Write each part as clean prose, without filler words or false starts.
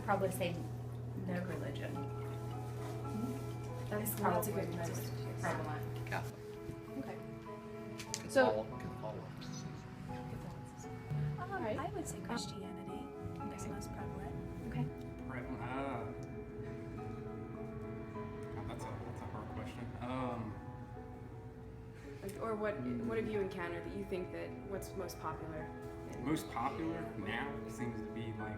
would probably say no religion. That's Probably a good most prevalent. Catholic. Okay. So, I would say Christianity is most prevalent. okay. That's a hard question. Or what have you encountered that you think that what's most popular? Most popular now seems to be like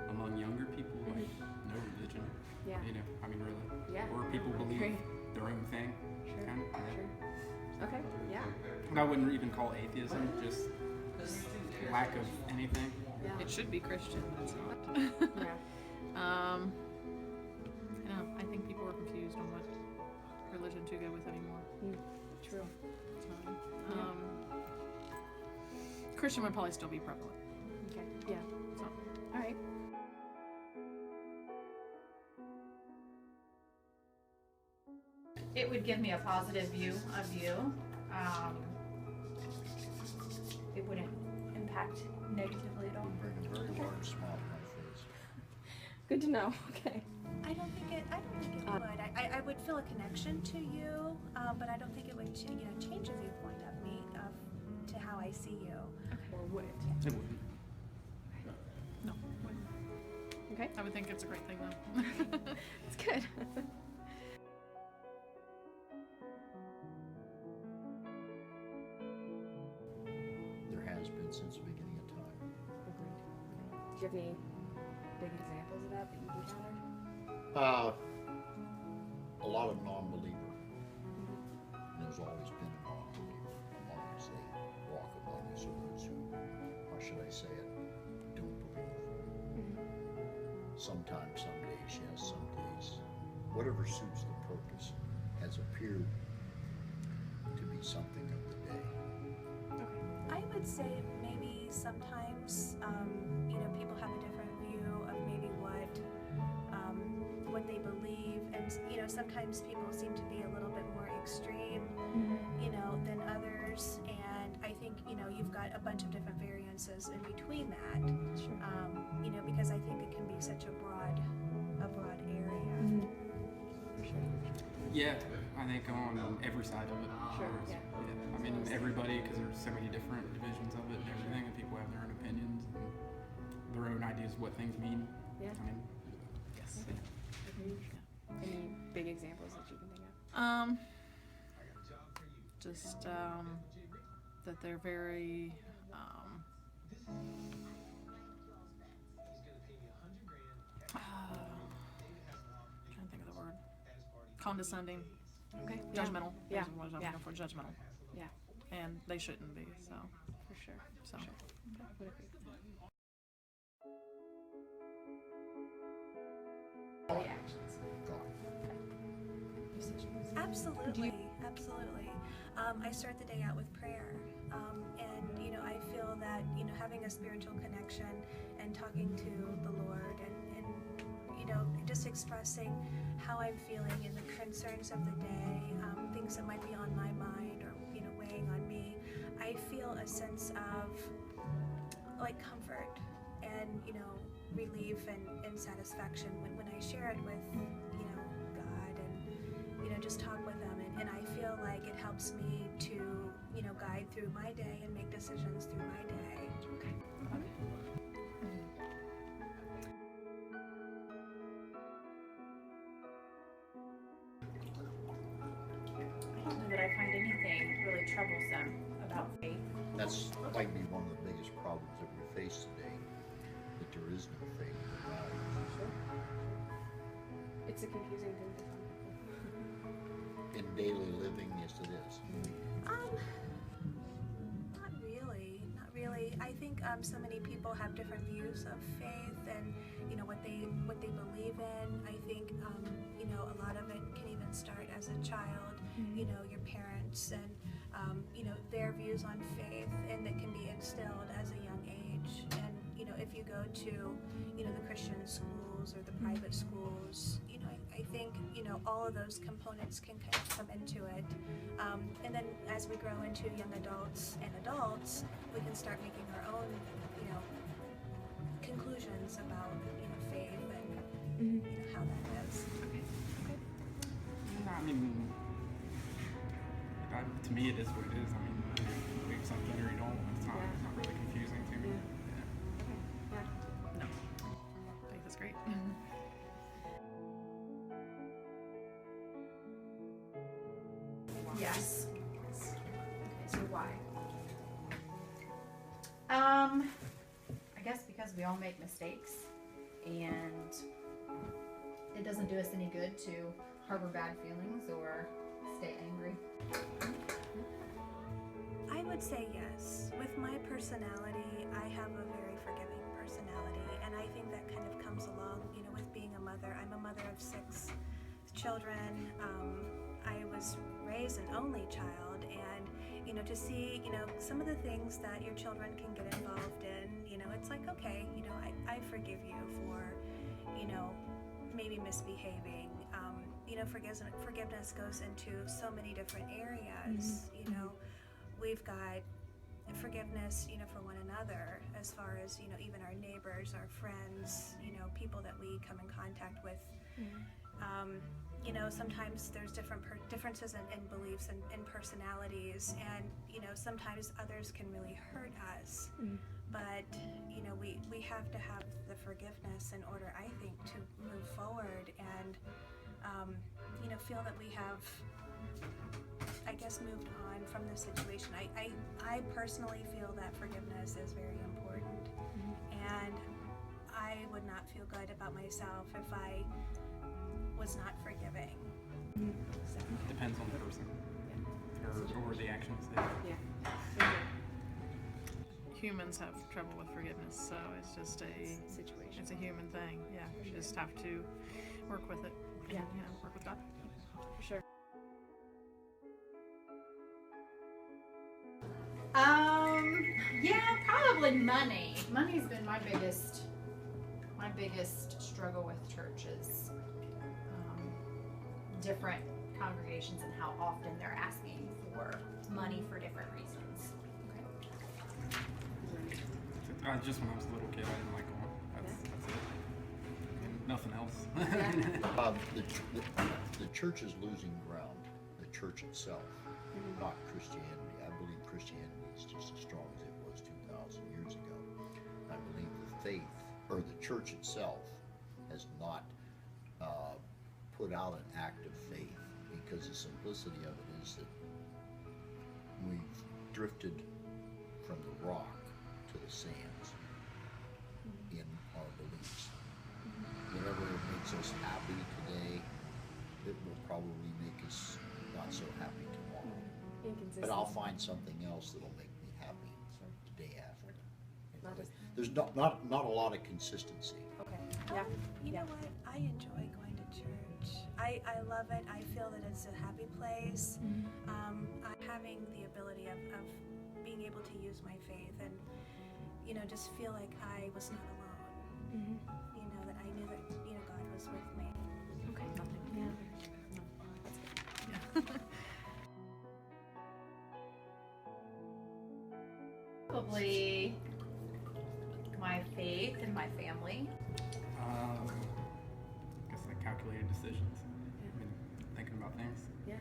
among younger people, like no religion. Yeah. You know, I mean, really. Yeah. Or people believe Great. their own thing. Sure. Kind of. Yeah. Sure. Okay. Yeah. But I wouldn't even call atheism, just lack of anything. Yeah. It should be Christian, but it's not. Yeah. I think people are confused on what religion to go with anymore. True. So, Christian would probably still be prevalent. Okay. Yeah. So. All right. It would give me a positive view of you. It wouldn't impact negatively at all. Bring a very large smile to my face. Good to know. Okay. I don't think it would. I would feel a connection to you, but I don't think it would change a viewpoint of me, to how I see you. Or would it? It wouldn't. No. Okay. I would think it's a great thing though. It's good. There has been since the beginning of time. Do you have any big examples of that you've encountered? A lot of non-believer. There's always been a non-believer among us. They walk among us, or those who, how should I say it, don't believe. Sometimes, some days, yes, some days. Whatever suits the purpose has appeared to be something of the day. I would say maybe sometimes, people have a different view of maybe what they believe, and sometimes people seem to be a little bit more extreme, than others, and I think you've got a bunch of different variances in between that, because I think it can be such a broad area. For sure. Yeah, I think I'm on every side of it. Sure, yeah. I mean, everybody, because there's so many different divisions of it and everything, and people have their own opinions and their own ideas of what things mean. Yeah. I mean, Yes. Agreed. Any big examples that you can think of? Just that they're very trying to think of the word. Condescending. Okay. Judgmental. Yeah. Is what I'm looking for. Judgmental. Yeah. And they shouldn't be. So. For sure. So. Would agree. The actions. Absolutely. I start the day out with prayer, and I feel that having a spiritual connection and talking to the Lord, and just expressing how I'm feeling and the concerns of the day, things that might be on my mind or weighing on me. I feel a sense of comfort and relief and satisfaction when I share it with God, and just talk with them, and I feel like it helps me to guide through my day and make decisions through my day. Okay. I don't know that I find anything really troublesome about faith. That's might be one of the biggest problems that we face today, that there is no faith in God. It's a confusing thing to some people. In daily living, yes it is. Not really. I think so many people have different views of faith and what they believe in. I think a lot of it can even start as a child. Your parents and their views on faith, and that can be instilled as a young age. And if you go to the Christian schools or the private schools, I think all of those components can kind of come into it, and then as we grow into young adults, we can start making our own conclusions about faith and Mhm. how that is. I mean, to me, it is what it is. I mean, you believe something or you don't. It's not really confusing to me. Yeah. No. I think that's great. Yes. Okay, so why? I guess because we all make mistakes, and it doesn't do us any good to harbor bad feelings or stay angry. I would say yes. With my personality, I have a very forgiving personality, and I think that kind of comes along, with being a mother. I'm a mother of 6 children. I was raised an only child, and to see, some of the things that your children can get involved in, it's like, okay, I forgive you for, maybe misbehaving. Forgiveness goes into so many different areas. We've got forgiveness, for one another, as far as, even our neighbors, our friends, people that we come in contact with. Sometimes there's differences in beliefs and personalities, and, sometimes others can really hurt us. But, we have to have the forgiveness in order, I think, to move forward and, feel that we have, I guess, moved on from the situation. I personally feel that forgiveness is very important, and I would not feel good about myself if I was not forgiving. So. Depends on the person or the actions they Humans have trouble with forgiveness, so it's just it's a human thing. Yeah, you just have to work with it. And, work with God. For sure. Yeah, probably money. Money's been my biggest struggle with churches. Different congregations and how often they're asking for money for different reasons. Just when I was a little kid, I didn't like going. That's it. And nothing else. The church is losing ground. The church itself, not Christianity. I believe Christianity is just as strong as it was 2,000 years ago. I believe the faith, or the church itself, has not put out an act of faith, because the simplicity of it is that we've drifted from the rock to the sands in our beliefs. Whatever makes us happy today, it will probably make us not so happy tomorrow. But I'll find something else that'll make me happy the day after. There's not a lot of consistency. Okay. Yeah. You know what? I enjoy going to church. I love it. I feel that it's a happy place. Having the ability of being able to use my faith and, just feel like I was not alone. That I knew that, God was with me. Okay. Probably my faith and my family. I guess like calculated decisions. I mean, thinking about things. Yeah.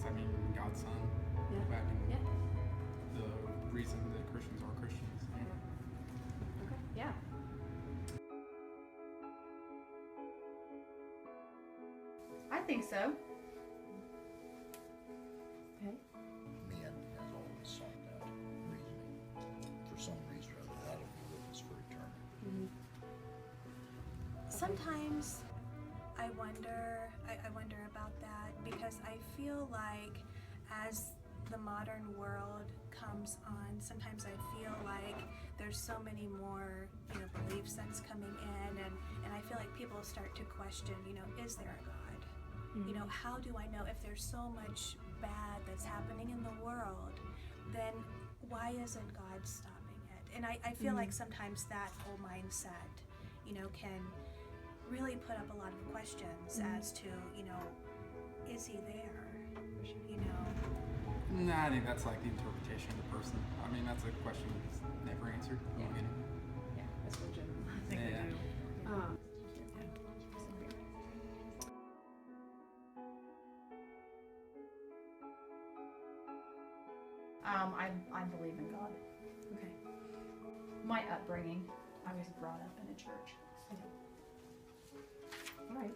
I mean, God's Son. Back in the reason that Christians are Christians. Okay. Yeah. I think so. Okay. Man has always sought that reasoning. For some reason or other, that'll be with us for eternity. Sometimes I wonder about that, because I feel like as the modern world comes on, sometimes I feel like there's so many more, belief sets coming in, and I feel like people start to question, is there a God? How do I know if there's so much bad that's happening in the world, then why isn't God stopping it? And I feel like sometimes that whole mindset, can really put up a lot of questions as to, is he there? You know? Nah, I think that's like the interpretation of the person. I mean, that's a question that's never answered. Yeah. You know? Yeah, that's legitimate. I think Yeah. we do. I believe in God. Okay. My upbringing, I was brought up in a church. All right.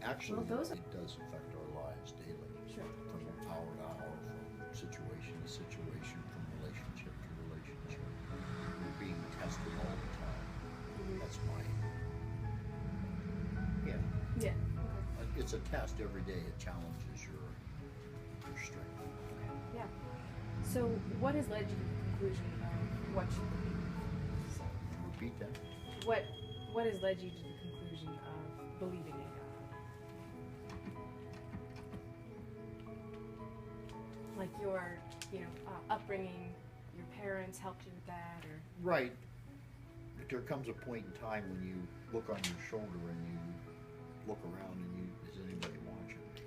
Actually, Well, those are- it does affect our lives daily, Sure. from hour to hour, from situation to situation, from relationship to relationship. We're being tested all the time. That's my, yeah. Yeah. It's a test every day. It challenges your strength. Yeah. So, what has led you to the conclusion of what you believe? So, Repeat that. what has led you to the conclusion of believing in God? Like your, upbringing, your parents helped you with that, or Right. But there comes a point in time when you look on your shoulder and you look around and is anybody watching me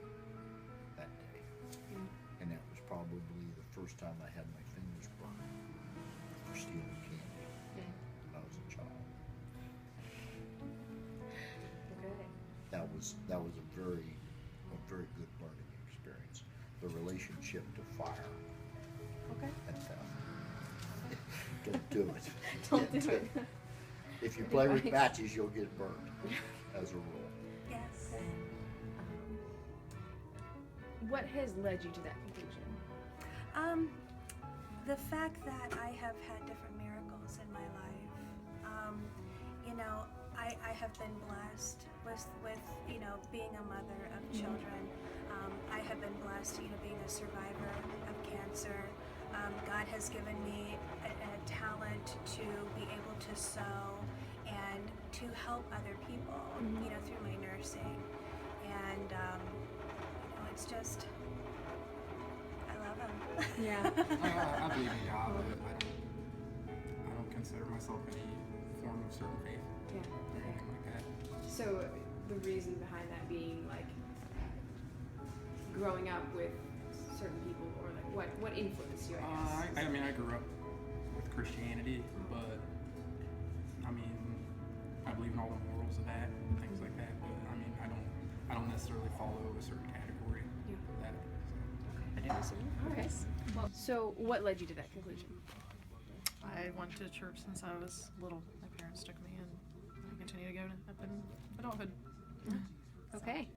that day? And that was probably the first time I had my fingers burned for stealing candy when I was a child. okay. That was a very good learning experience. The relationship to fire Okay. and theft. Don't do it. Don't do it. If you Good play with advice. matches, you'll get burned, as a rule. Yes. What has led you to that conclusion? The fact that I have had different miracles in my life. I have been blessed with being a mother of children. I have been blessed, being a survivor of cancer. God has given me a talent to be able to sew and to help other people, through my nursing. And, it's just, I love him. Yeah. I believe in God, but I don't consider myself any form of certain faith Yeah. or anything like that. So the reason behind that being like growing up with certain people, or like what influenced you? I guess. I grew up with Christianity, but I mean, I believe in all the morals of that and things like that. But I mean, I don't necessarily follow a certain category Yeah. of that. I didn't assume. Okay. Well, so what led you to that conclusion? I went to church since I was little. My parents took me, and I continue to go up in adulthood. Okay.